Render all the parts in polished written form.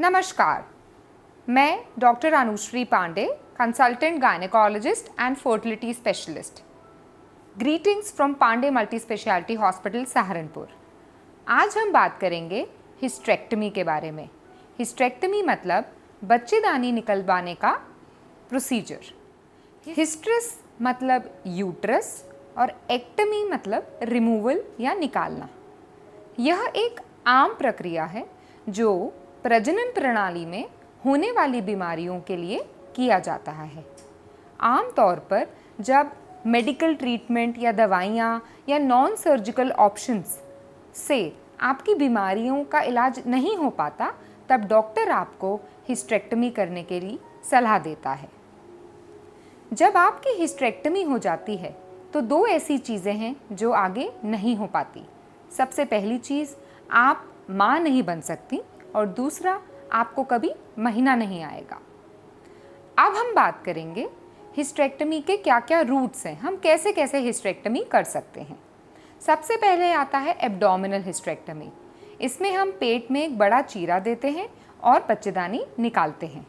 नमस्कार, मैं doctor Anushree Pandey, consultant gynaecologist and fertility specialist. Greetings from Pandey multi speciality hospital Saharanpur. आज हम बात करेंगे हिस्टेरेक्टमी के बारे में। हिस्टेरेक्टमी मतलब बच्चेदानी निकलवाने का प्रोसीजर। हिस्ट्रेस मतलब यूट्रस और एक्टमी मतलब रिमूवल या निकालना। यह एक आम प्रक्रिया है जो प्रजनन प्रणाली में होने वाली बीमारियों के लिए किया जाता है। आम तौर पर जब मेडिकल ट्रीटमेंट या दवाइयाँ या नॉन सर्जिकल ऑप्शंस से आपकी बीमारियों का इलाज नहीं हो पाता, तब डॉक्टर आपको हिस्टेरेक्टमी करने के लिए सलाह देता है। जब आपकी हिस्टेरेक्टमी हो जाती है तो दो ऐसी चीज़ें हैं जो आगे नहीं हो पाती। सबसे पहली चीज़, आप माँ नहीं बन सकती, और दूसरा, आपको कभी महीना नहीं आएगा। अब हम बात करेंगे हिस्टेरेक्टमी के क्या क्या रूट्स हैं, हम कैसे कैसे हिस्टेरेक्टमी कर सकते हैं। सबसे पहले आता है एब्डोमिनल हिस्टेरेक्टमी। इसमें हम पेट में एक बड़ा चीरा देते हैं और बच्चेदानी निकालते हैं।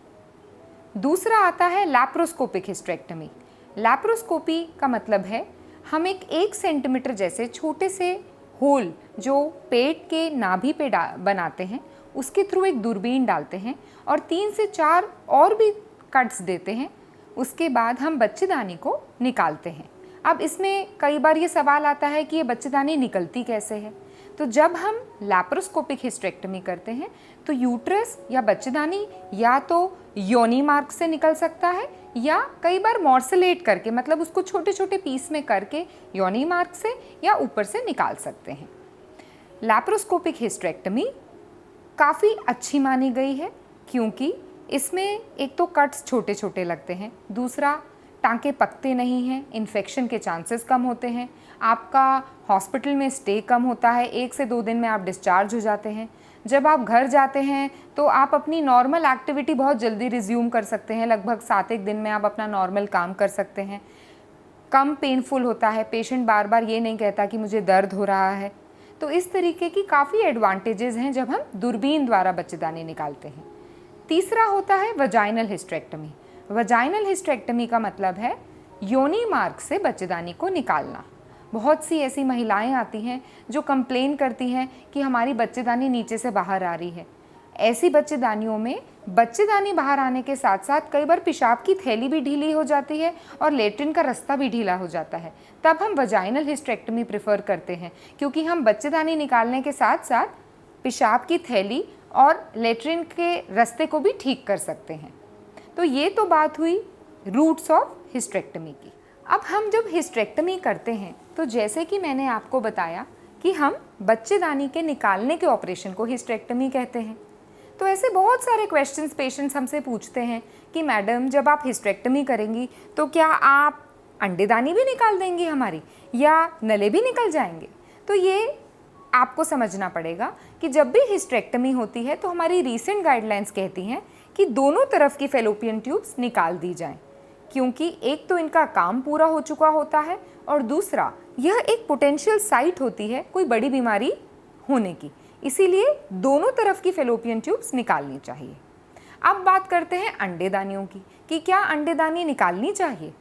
दूसरा आता है लैप्रोस्कोपिक हिस्टेरेक्टमी। लैप्रोस्कोपी का मतलब है हम एक 1 सेंटीमीटर जैसे छोटे से होल जो पेट के नाभि पे बनाते हैं, उसके थ्रू एक दूरबीन डालते हैं और 3 से 4 और भी कट्स देते हैं। उसके बाद हम बच्चेदानी को निकालते हैं। अब इसमें कई बार ये सवाल आता है कि ये बच्चेदानी निकलती कैसे है। तो जब हम लैप्रोस्कोपिक हिस्टेरेक्टमी करते हैं तो यूट्रस या बच्चेदानी या तो योनि मार्ग से निकल सकता है या कई बार मॉर्सलेट करके, मतलब उसको छोटे छोटे पीस में करके योनि मार्ग से या ऊपर से निकाल सकते हैं। लैप्रोस्कोपिक हिस्टेरेक्टमी काफ़ी अच्छी मानी गई है क्योंकि इसमें एक तो कट्स छोटे छोटे लगते हैं, दूसरा टांके पकते नहीं हैं, इन्फेक्शन के चांसेस कम होते हैं, आपका हॉस्पिटल में स्टे कम होता है, 1 से 2 दिन में आप डिस्चार्ज हो जाते हैं। जब आप घर जाते हैं तो आप अपनी नॉर्मल एक्टिविटी बहुत जल्दी रिज्यूम कर सकते हैं। लगभग 7-1 दिन में आप अपना नॉर्मल काम कर सकते हैं। कम पेनफुल होता है, पेशेंट बार बार ये नहीं कहता कि मुझे दर्द हो रहा है। तो इस तरीके की काफ़ी एडवांटेजेस हैं जब हम दूरबीन द्वारा बच्चेदानी निकालते हैं। तीसरा होता है वजाइनल हिस्टेरेक्टमी। वजाइनल हिस्टेरेक्टमी का मतलब है योनि मार्ग से बच्चेदानी को निकालना। बहुत सी ऐसी महिलाएं आती हैं जो कंप्लेन करती हैं कि हमारी बच्चेदानी नीचे से बाहर आ रही है। ऐसी बच्चेदानियों में बच्चेदानी बाहर आने के साथ साथ कई बार पेशाब की थैली भी ढीली हो जाती है और लेट्रिन का रास्ता भी ढीला हो जाता है। तब हम वजाइनल हिस्टेरेक्टमी प्रेफर करते हैं क्योंकि हम बच्चेदानी निकालने के साथ साथ पेशाब की थैली और लेट्रिन के रास्ते को भी ठीक कर सकते हैं। तो ये तो बात हुई रूट्स ऑफ हिस्टेरेक्टमी की। अब हम जब हिस्टेरेक्टमी करते हैं तो जैसे कि मैंने आपको बताया कि हम बच्चेदानी के निकालने के ऑपरेशन को हिस्टेरेक्टमी कहते हैं। तो ऐसे बहुत सारे क्वेश्चंस पेशेंट्स हमसे पूछते हैं कि मैडम, जब आप हिस्टेरेक्टमी करेंगी तो क्या आप अंडेदानी भी निकाल देंगी हमारी, या नले भी निकल जाएंगे? तो ये आपको समझना पड़ेगा कि जब भी हिस्टेरेक्टमी होती है तो हमारी रीसेंट गाइडलाइंस कहती हैं कि दोनों तरफ की फैलोपियन ट्यूब्स निकाल दी जाएं, क्योंकि एक तो इनका काम पूरा हो चुका होता है और दूसरा यह एक पोटेंशियल साइट होती है कोई बड़ी बीमारी होने की। इसीलिए दोनों तरफ की फैलोपियन ट्यूब्स निकालनी चाहिए। अब बात करते हैं अंडेदानियों की कि क्या अंडेदानी निकालनी चाहिए।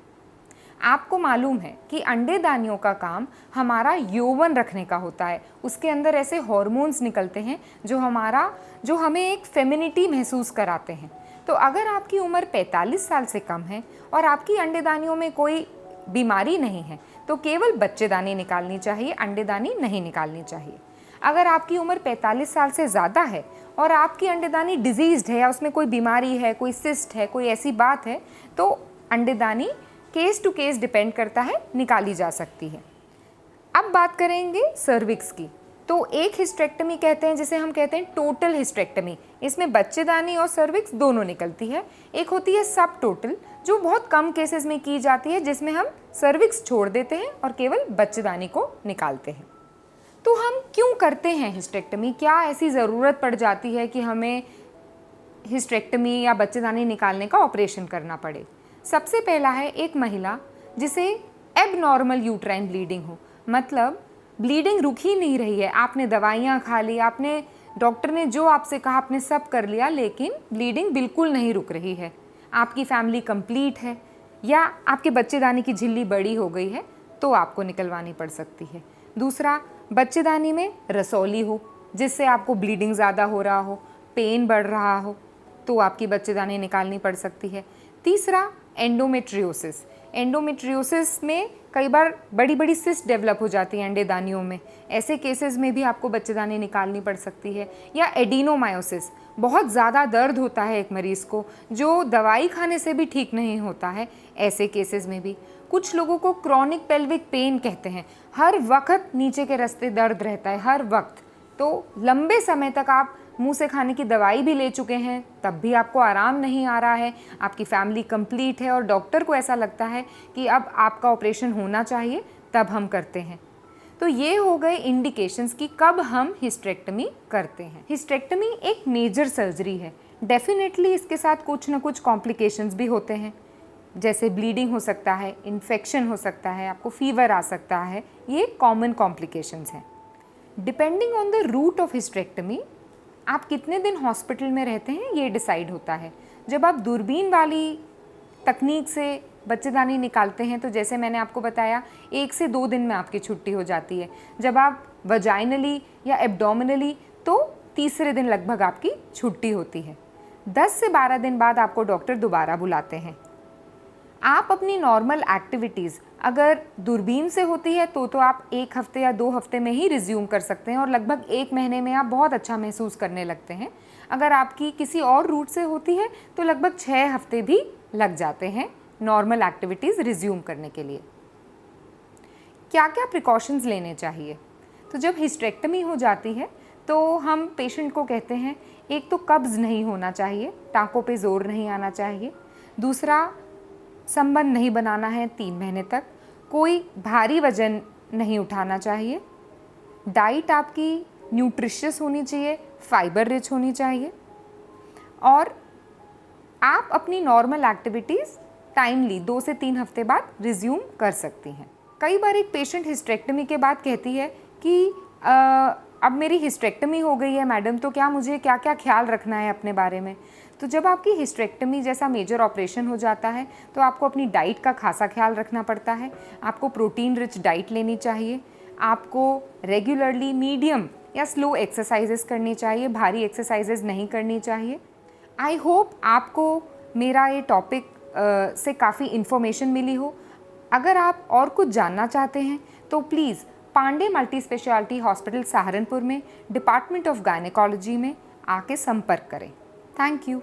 आपको मालूम है कि अंडेदानियों का काम हमारा यौवन रखने का होता है। उसके अंदर ऐसे हार्मोन्स निकलते हैं जो हमें एक फेमिनिटी महसूस कराते हैं। तो अगर आपकी उम्र 45 साल से कम है और आपकी अंडेदानियों में कोई बीमारी नहीं है तो केवल बच्चेदानी निकालनी चाहिए, अंडेदानी नहीं निकालनी चाहिए। अगर आपकी उम्र 45 साल से ज़्यादा है और आपकी अंडेदानी डिजीज्ड है या उसमें कोई बीमारी है, कोई सिस्ट है, कोई ऐसी बात है, तो अंडेदानी केस टू केस डिपेंड करता है, निकाली जा सकती है। अब बात करेंगे सर्विक्स की। तो एक हिस्टेरेक्टमी कहते हैं जिसे हम कहते हैं टोटल हिस्टेरेक्टमी। इसमें बच्चेदानी और सर्विक्स दोनों निकलती है। एक होती है सब टोटल, जो बहुत कम केसेस में की जाती है, जिसमें हम सर्विक्स छोड़ देते हैं और केवल बच्चेदानी को निकालते हैं। तो हम क्यों करते हैं हिस्टेरेक्टमी? क्या ऐसी ज़रूरत पड़ जाती है कि हमें हिस्टेरेक्टमी या बच्चेदानी निकालने का ऑपरेशन करना पड़े? सबसे पहला है एक महिला जिसे एबनॉर्मल यूट्राइन ब्लीडिंग हो, मतलब ब्लीडिंग रुक ही नहीं रही है, आपने दवाइयाँ खा ली, आपने डॉक्टर ने जो आपसे कहा आपने सब कर लिया, लेकिन ब्लीडिंग बिल्कुल नहीं रुक रही है, आपकी फैमिली कंप्लीट है या आपके बच्चेदानी की झिल्ली बड़ी हो गई है, तो आपको निकलवानी पड़ सकती है। दूसरा, बच्चेदानी में रसौली हो जिससे आपको ब्लीडिंग ज़्यादा हो रहा हो, पेन बढ़ रहा हो, तो आपकी बच्चेदानी निकालनी पड़ सकती है। तीसरा, एंडोमेट्रियोसिस। एंडोमेट्रियोसिस में कई बार बड़ी बड़ी सिस्ट डेवलप हो जाती है अंडेदानियों में, ऐसे केसेस में भी आपको बच्चेदानी निकालनी पड़ सकती है। या एडिनोमायोसिस, बहुत ज़्यादा दर्द होता है एक मरीज़ को जो दवाई खाने से भी ठीक नहीं होता है, ऐसे केसेस में भी। कुछ लोगों को क्रॉनिक पेल्विक पेन कहते हैं, हर वक्त नीचे के रास्ते दर्द रहता है हर वक्त, तो लंबे समय तक आप मुंह से खाने की दवाई भी ले चुके हैं तब भी आपको आराम नहीं आ रहा है, आपकी फैमिली कंप्लीट है और डॉक्टर को ऐसा लगता है कि अब आपका ऑपरेशन होना चाहिए, तब हम करते हैं। तो ये हो गए इंडिकेशंस कि कब हम हिस्टेरेक्टमी करते हैं। हिस्टेरेक्टमी एक मेजर सर्जरी है, डेफिनेटली इसके साथ कुछ ना कुछ कॉम्प्लिकेशंस भी होते हैं, जैसे ब्लीडिंग हो सकता है, इन्फेक्शन हो सकता है, आपको फीवर आ सकता है, ये कॉमन कॉम्प्लिकेशंस हैं। Depending on the route of hysterectomy आप कितने दिन हॉस्पिटल में रहते हैं ये डिसाइड होता है। जब आप दूरबीन वाली तकनीक से बच्चेदानी निकालते हैं तो जैसे मैंने आपको बताया 1 से 2 दिन में आपकी छुट्टी हो जाती है। जब आप वजाइनली या एब्डोमिनली तो तीसरे दिन लगभग आपकी छुट्टी होती है। 10 से 12 दिन बाद आपको डॉक्टर दोबारा बुलाते हैं। आप अपनी नॉर्मल एक्टिविटीज़ अगर दूरबीन से होती है तो आप 1 हफ्ते या 2 हफ्ते में ही रिज्यूम कर सकते हैं और लगभग 1 महीने में आप बहुत अच्छा महसूस करने लगते हैं। अगर आपकी किसी और रूट से होती है तो लगभग 6 हफ्ते भी लग जाते हैं नॉर्मल एक्टिविटीज़ रिज्यूम करने के लिए। क्या क्या प्रिकॉशंस लेने चाहिए? तो जब हिस्टेरेक्टमी हो जाती है तो हम पेशेंट को कहते हैं, एक तो कब्ज़ नहीं होना चाहिए, टाँकों पे ज़ोर नहीं आना चाहिए। दूसरा, संबंध नहीं बनाना है 3 महीने तक। कोई भारी वजन नहीं उठाना चाहिए। डाइट आपकी न्यूट्रिशियस होनी चाहिए, फाइबर रिच होनी चाहिए और आप अपनी नॉर्मल एक्टिविटीज़ टाइमली 2 से 3 हफ्ते बाद रिज्यूम कर सकती हैं। कई बार एक पेशेंट हिस्टेरेक्टमी के बाद कहती है कि अब मेरी हिस्टेरेक्टमी हो गई है मैडम, तो क्या मुझे क्या क्या ख्याल रखना है अपने बारे में? तो जब आपकी हिस्टेरेक्टमी जैसा मेजर ऑपरेशन हो जाता है तो आपको अपनी डाइट का खासा ख्याल रखना पड़ता है। आपको प्रोटीन रिच डाइट लेनी चाहिए, आपको रेगुलरली मीडियम या स्लो एक्सरसाइजेस करनी चाहिए, भारी एक्सरसाइजेस नहीं करनी चाहिए। आई होप आपको मेरा ये टॉपिक से काफ़ी इन्फॉर्मेशन मिली हो। अगर आप और कुछ जानना चाहते हैं तो please Pandey multi speciality hospital Saharanpur में डिपार्टमेंट ऑफ गायनेकोलॉजी में आके संपर्क करें। Thank you.